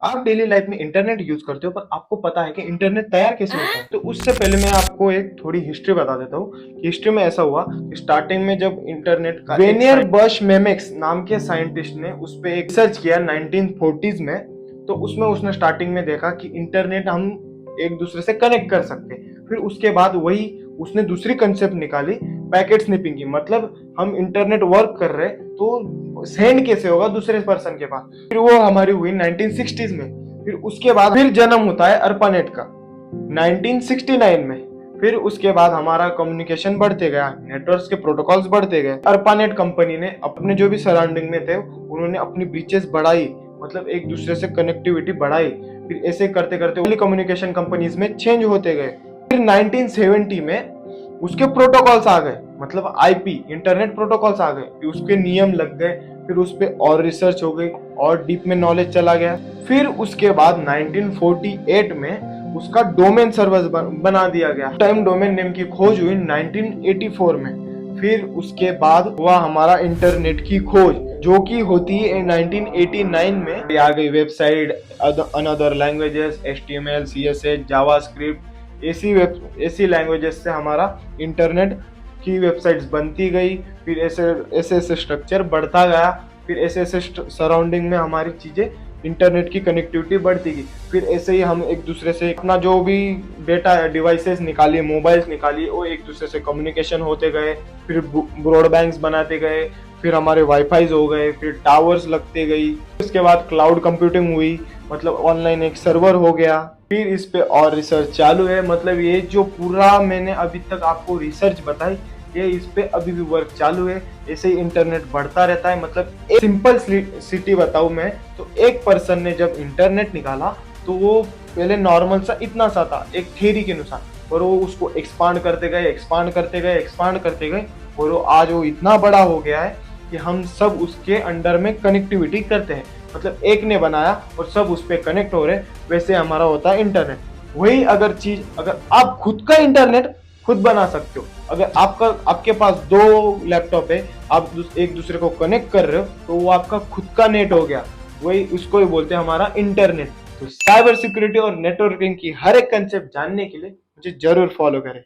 आप daily life में internet use करते हो, पर आपको पता है कि इंटरनेट तैयार कैसे होता है? तो उससे पहले मैं आपको एक थोड़ी हिस्ट्री बता देता हूँ कि हिस्ट्री में ऐसा हुआ कि स्टार्टिंग में जब इंटरनेट का वेनियर बर्श मेमेक्स नाम के साइंटिस्ट ने उस पर एक रिसर्च किया 1940s में। तो उसमें उसने स्टार्टिंग में देखा कि इंटरनेट हम एक दूसरे से कनेक्ट कर सकते हैं। फिर उसके बाद वही उसने दूसरी कंसेप्ट निकाली पैकेट स्निपिंग की, मतलब हम इंटरनेट वर्क कर रहे तो सेंड कैसे होगा दूसरे पर्सन के पास। फिर वो हमारी हुई 1960s में। फिर उसके बाद फिर जन्म होता है अर्पानेट का 1969 में। फिर उसके बाद हमारा कम्युनिकेशन बढ़ते गया, नेटवर्क्स के प्रोटोकॉल्स बढ़ते गए। अर्पानेट कंपनी ने अपने जो भी सराउंडिंग में थे उन्होंने अपनी ब्रीचेस बढ़ाई, मतलब एक दूसरे से कनेक्टिविटी बढ़ाई। फिर ऐसे करते करते कम्युनिकेशन कंपनीज में चेंज होते गए। फिर 1970 में उसके प्रोटोकॉल्स आ गए, मतलब आईपी इंटरनेट प्रोटोकॉल्स आ गए, फिर उसके नियम लग गए। फिर उस पर और रिसर्च हो गई और डीप में नॉलेज चला गया। फिर उसके बाद 1948 में उसका डोमेन सर्वर बना दिया गया। टाइम डोमेन नेम की खोज हुई 1984 में। फिर उसके बाद हुआ हमारा इंटरनेट की खोज, जो कि होती है 1989 में। आ गई website, another languages, HTML, CSS, JavaScript, ऐसी लैंग्वेजेस से हमारा इंटरनेट की वेबसाइट्स बनती गई। फिर ऐसे ऐसे स्ट्रक्चर बढ़ता गया। फिर ऐसे सराउंडिंग में हमारी चीजें इंटरनेट की कनेक्टिविटी बढ़ती गई। फिर ऐसे ही हम एक दूसरे से अपना जो भी डेटा डिवाइसेस निकाली, मोबाइल्स निकाली, वो एक दूसरे से कम्युनिकेशन होते गए। फिर ब्रॉडबैंड्स बनाते गए। फिर हमारे वाईफाई हो गए, फिर टावर्स लगते गई। उसके बाद क्लाउड कंप्यूटिंग हुई, मतलब ऑनलाइन एक सर्वर हो गया। फिर इस पे और रिसर्च चालू है, मतलब ये जो पूरा मैंने अभी तक आपको रिसर्च बताई, ये इस पे अभी भी वर्क चालू है। ऐसे ही इंटरनेट बढ़ता रहता है। मतलब एक सिंपल सिटी बताऊं मैं, तो एक पर्सन ने जब इंटरनेट निकाला तो वो पहले नॉर्मल सा इतना सा था एक थ्योरी के अनुसार, और वो उसको एक्सपांड करते गए, एक्सपांड करते गए, एक्सपांड करते गए, और वो आज वो इतना बड़ा हो गया है कि हम सब उसके अंडर में कनेक्टिविटी करते हैं। मतलब एक ने बनाया और सब उस पर कनेक्ट हो रहे, वैसे हमारा होता है इंटरनेट। वही अगर चीज, अगर आप खुद का इंटरनेट खुद बना सकते हो, अगर आपके पास दो लैपटॉप है, आप एक दूसरे को कनेक्ट कर रहे हो, तो वो आपका खुद का नेट हो गया। वही उसको ही बोलते हैं हमारा इंटरनेट। तो साइबर सिक्योरिटी और नेटवर्किंग की हर एक कंसेप्ट जानने के लिए मुझे जरूर फॉलो करें।